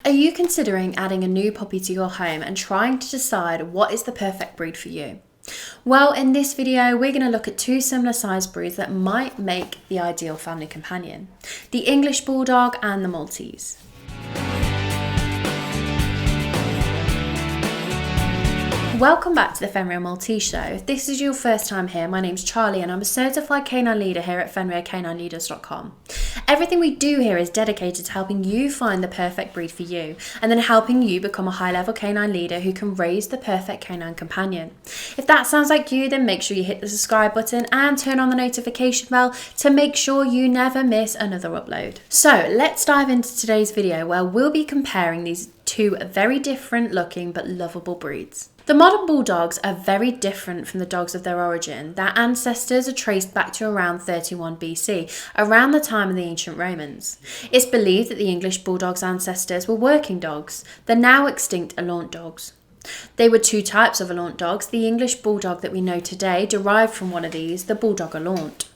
Are you considering adding a new puppy to your home and trying to decide what is the perfect breed for you? Well, in this video, we're going to look at two similar sized breeds that might make the ideal family companion: the English Bulldog and the Maltese. Welcome back to the Fenrir Maltese Show. If this is your first time here, my name's Charlie and I'm a certified canine leader here at FenrirCanineLeaders.com. Everything we do here is dedicated to helping you find the perfect breed for you and then helping you become a high-level canine leader who can raise the perfect canine companion. If that sounds like you, then make sure you hit the subscribe button and turn on the notification bell to make sure you never miss another upload. So let's dive into today's video where we'll be comparing these two very different looking but lovable breeds. The modern bulldogs are very different from the dogs of their origin. Their ancestors are traced back to around 31 BC, around the time of the ancient Romans. It's believed that the English bulldog's ancestors were working dogs, the now extinct Alaunt dogs. They were two types of Alaunt dogs. The English bulldog that we know today derived from one of these, the bulldog Alaunt.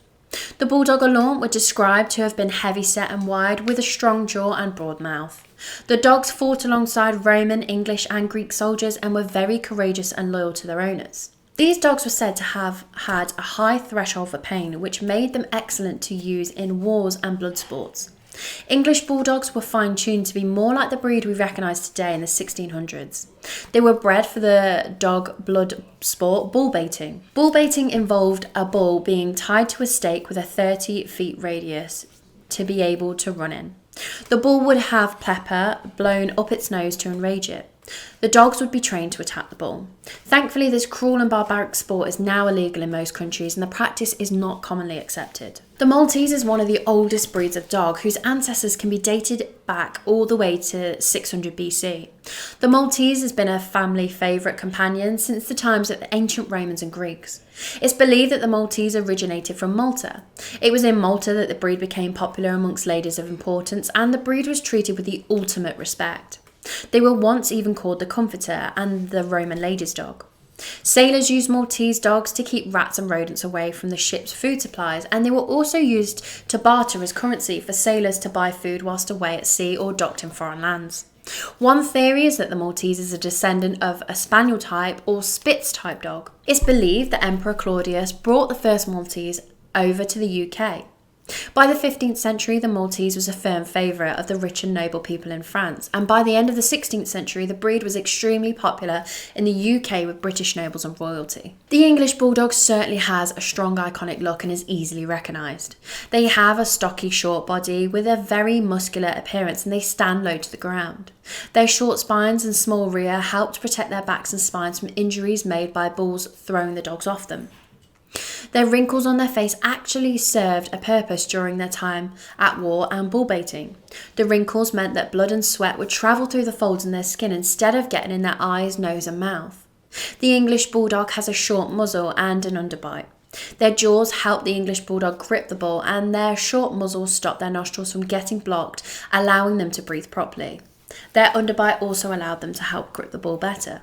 The bulldog Alaunt were described to have been heavy-set and wide, with a strong jaw and broad mouth. The dogs fought alongside Roman, English and Greek soldiers and were very courageous and loyal to their owners. These dogs were said to have had a high threshold for pain, which made them excellent to use in wars and blood sports. English bulldogs were fine-tuned to be more like the breed we recognise today in the 1600s. They were bred for the dog blood sport bull baiting. Bull baiting involved a bull being tied to a stake with a 30 feet radius to be able to run in. The bull would have pepper blown up its nose to enrage it. The dogs would be trained to attack the bull. Thankfully, this cruel and barbaric sport is now illegal in most countries and the practice is not commonly accepted. The Maltese is one of the oldest breeds of dog whose ancestors can be dated back all the way to 600 BC. The Maltese has been a family favourite companion since the times of the ancient Romans and Greeks. It's believed that the Maltese originated from Malta. It was in Malta that the breed became popular amongst ladies of importance, and the breed was treated with the ultimate respect. They were once even called the comforter and the Roman lady's dog. Sailors used Maltese dogs to keep rats and rodents away from the ship's food supplies, and they were also used to barter as currency for sailors to buy food whilst away at sea or docked in foreign lands. One theory is that the Maltese is a descendant of a Spaniel type or Spitz type dog. It's believed that Emperor Claudius brought the first Maltese over to the UK. By the 15th century, the Maltese was a firm favourite of the rich and noble people in France, and by the end of the 16th century, the breed was extremely popular in the UK with British nobles and royalty. The English Bulldog certainly has a strong iconic look and is easily recognised. They have a stocky short body with a very muscular appearance and they stand low to the ground. Their short spines and small rear help to protect their backs and spines from injuries made by bulls throwing the dogs off them. Their wrinkles on their face actually served a purpose during their time at war and bull baiting. The wrinkles meant that blood and sweat would travel through the folds in their skin instead of getting in their eyes, nose and mouth. The English Bulldog has a short muzzle and an underbite. Their jaws help the English Bulldog grip the bull, and their short muzzles stop their nostrils from getting blocked, allowing them to breathe properly. Their underbite also allowed them to help grip the bull better.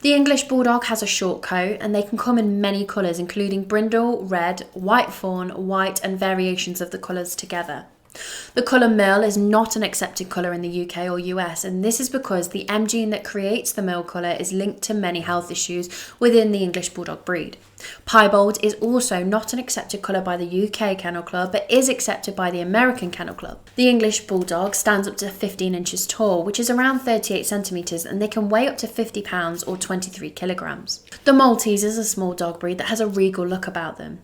The English Bulldog has a short coat and they can come in many colours, including brindle, red, white fawn, white and variations of the colours together. The colour merle is not an accepted colour in the UK or US, and this is because the M gene that creates the merle colour is linked to many health issues within the English Bulldog breed. Piebald is also not an accepted colour by the UK Kennel Club, but is accepted by the American Kennel Club. The English Bulldog stands up to 15 inches tall, which is around 38 centimetres, and they can weigh up to 50 pounds or 23 kilograms. The Maltese is a small dog breed that has a regal look about them.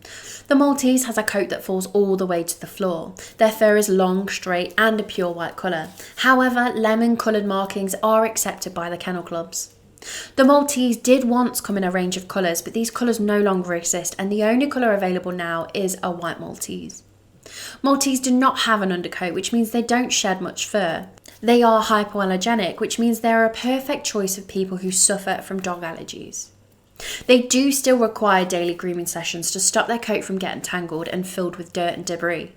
The Maltese has a coat that falls all the way to the floor. Their fur is long, straight and a pure white colour. However, lemon coloured markings are accepted by the kennel clubs. The Maltese did once come in a range of colours, but these colours no longer exist and the only colour available now is a white Maltese. Maltese do not have an undercoat, which means they don't shed much fur. They are hypoallergenic, which means they're a perfect choice of people who suffer from dog allergies. They do still require daily grooming sessions to stop their coat from getting tangled and filled with dirt and debris.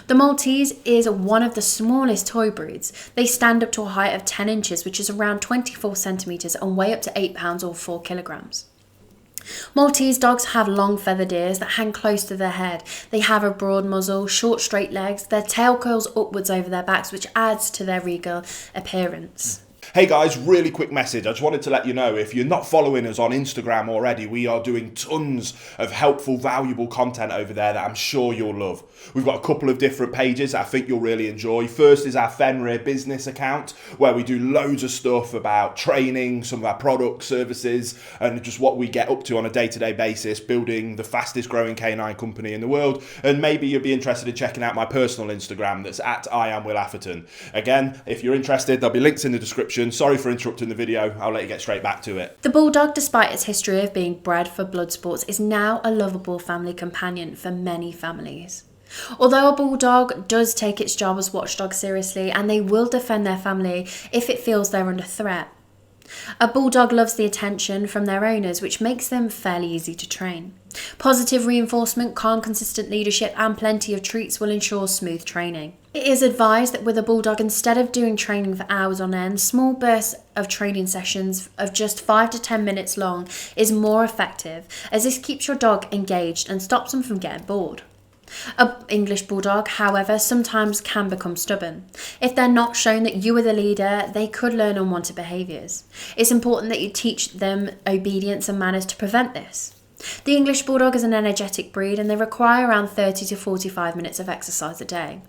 The Maltese is one of the smallest toy breeds. They stand up to a height of 10 inches, which is around 24 centimetres, and weigh up to 8 pounds or 4 kilograms. Maltese dogs have long feathered ears that hang close to their head. They have a broad muzzle, short straight legs, their tail curls upwards over their backs, which adds to their regal appearance. Hey guys, really quick message. I just wanted to let you know, if you're not following us on Instagram already, we are doing tons of helpful, valuable content over there that I'm sure you'll love. We've got a couple of different pages that I think you'll really enjoy. First is our Fenrir business account, where we do loads of stuff about training, some of our products, services, and just what we get up to on a day-to-day basis, building the fastest growing canine company in the world. And maybe you'll be interested in checking out my personal Instagram, that's at I am Will Atherton. Again, if you're interested, there'll be links in the description. Sorry for interrupting the video, I'll let you get straight back to it. The Bulldog, despite its history of being bred for blood sports, is now a lovable family companion for many families. Although a Bulldog does take its job as watchdog seriously, and they will defend their family if it feels they're under threat. A Bulldog loves the attention from their owners, which makes them fairly easy to train. Positive reinforcement, calm, consistent leadership, and plenty of treats will ensure smooth training. It is advised that with a Bulldog, instead of doing training for hours on end, small bursts of training sessions of just 5 to 10 minutes long is more effective, as this keeps your dog engaged and stops them from getting bored. An English Bulldog, however, sometimes can become stubborn. If they're not shown that you are the leader, they could learn unwanted behaviours. It's important that you teach them obedience and manners to prevent this. The English Bulldog is an energetic breed, and they require around 30 to 45 minutes of exercise a day.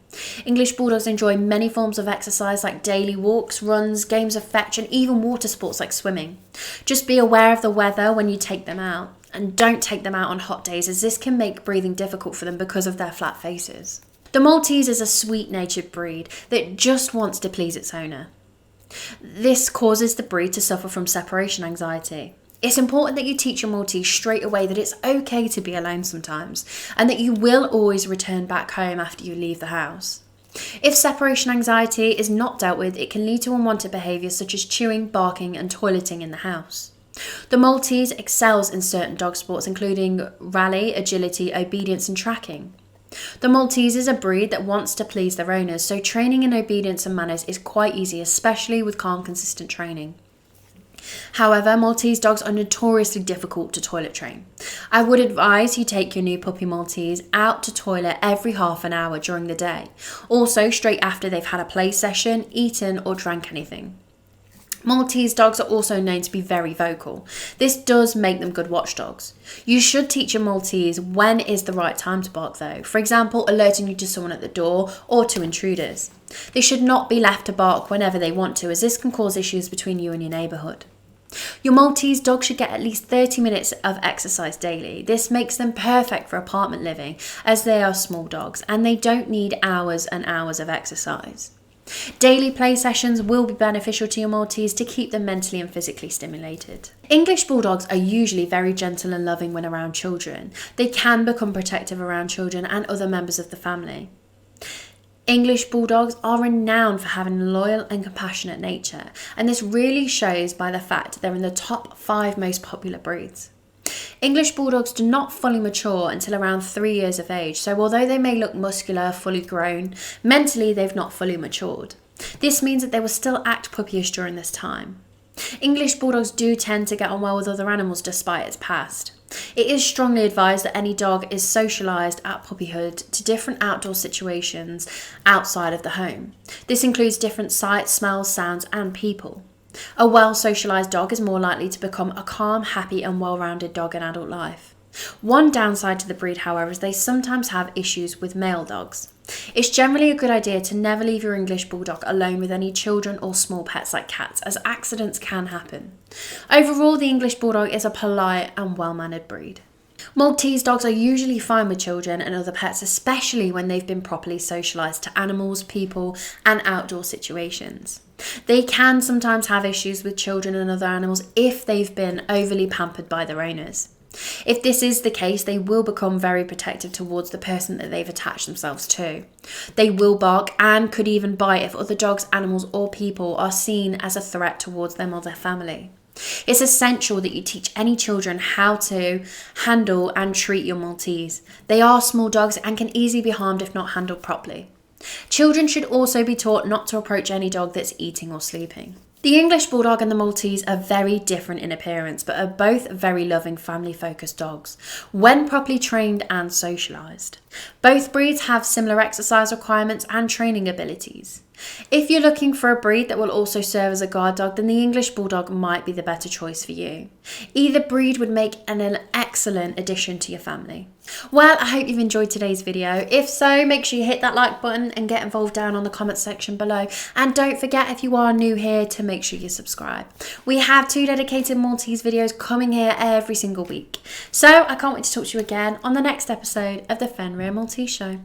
English Bulldogs enjoy many forms of exercise like daily walks, runs, games of fetch, and even water sports like swimming. Just be aware of the weather when you take them out, and don't take them out on hot days, as this can make breathing difficult for them because of their flat faces. The Maltese is a sweet-natured breed that just wants to please its owner. This causes the breed to suffer from separation anxiety. It's important that you teach your Maltese straight away that it's okay to be alone sometimes, and that you will always return back home after you leave the house. If separation anxiety is not dealt with, it can lead to unwanted behaviours such as chewing, barking, and toileting in the house. The Maltese excels in certain dog sports, including rally, agility, obedience, and tracking. The Maltese is a breed that wants to please their owners, so training in obedience and manners is quite easy, especially with calm, consistent training. However, Maltese dogs are notoriously difficult to toilet train. I would advise you take your new puppy Maltese out to toilet every half an hour during the day, also straight after they've had a play session, eaten, or drank anything. Maltese dogs are also known to be very vocal. This does make them good watchdogs. You should teach your Maltese when is the right time to bark though, for example alerting you to someone at the door or to intruders. They should not be left to bark whenever they want to, as this can cause issues between you and your neighbourhood. Your Maltese dog should get at least 30 minutes of exercise daily. This makes them perfect for apartment living, as they are small dogs and they don't need hours and hours of exercise. Daily play sessions will be beneficial to your Maltese to keep them mentally and physically stimulated. English Bulldogs are usually very gentle and loving when around children. They can become protective around children and other members of the family. English Bulldogs are renowned for having a loyal and compassionate nature, and this really shows by the fact they're in the top 5 most popular breeds. English Bulldogs do not fully mature until around 3 years of age, so although they may look muscular, fully grown, mentally they've not fully matured. This means that they will still act puppyish during this time. English Bulldogs do tend to get on well with other animals despite its past. It is strongly advised that any dog is socialised at puppyhood to different outdoor situations outside of the home. This includes different sights, smells, sounds, and people. A well-socialised dog is more likely to become a calm, happy, and well-rounded dog in adult life. One downside to the breed, however, is they sometimes have issues with male dogs. It's generally a good idea to never leave your English Bulldog alone with any children or small pets like cats, as accidents can happen. Overall, the English Bulldog is a polite and well-mannered breed. Maltese dogs are usually fine with children and other pets, especially when they've been properly socialised to animals, people, and outdoor situations. They can sometimes have issues with children and other animals if they've been overly pampered by their owners. If this is the case, they will become very protective towards the person that they've attached themselves to. They will bark and could even bite if other dogs, animals, or people are seen as a threat towards them or their family. It's essential that you teach any children how to handle and treat your Maltese. They are small dogs and can easily be harmed if not handled properly. Children should also be taught not to approach any dog that's eating or sleeping. The English Bulldog and the Maltese are very different in appearance, but are both very loving, family-focused dogs, when properly trained and socialised. Both breeds have similar exercise requirements and training abilities. If you're looking for a breed that will also serve as a guard dog, then the English Bulldog might be the better choice for you. Either breed would make an excellent addition to your family. Well, I hope you've enjoyed today's video. If so, make sure you hit that like button and get involved down on the comment section below. And don't forget, if you are new here, to make sure you subscribe. We have 2 dedicated Maltese videos coming here every single week. So I can't wait to talk to you again on the next episode of the Fenrir Maltese Show.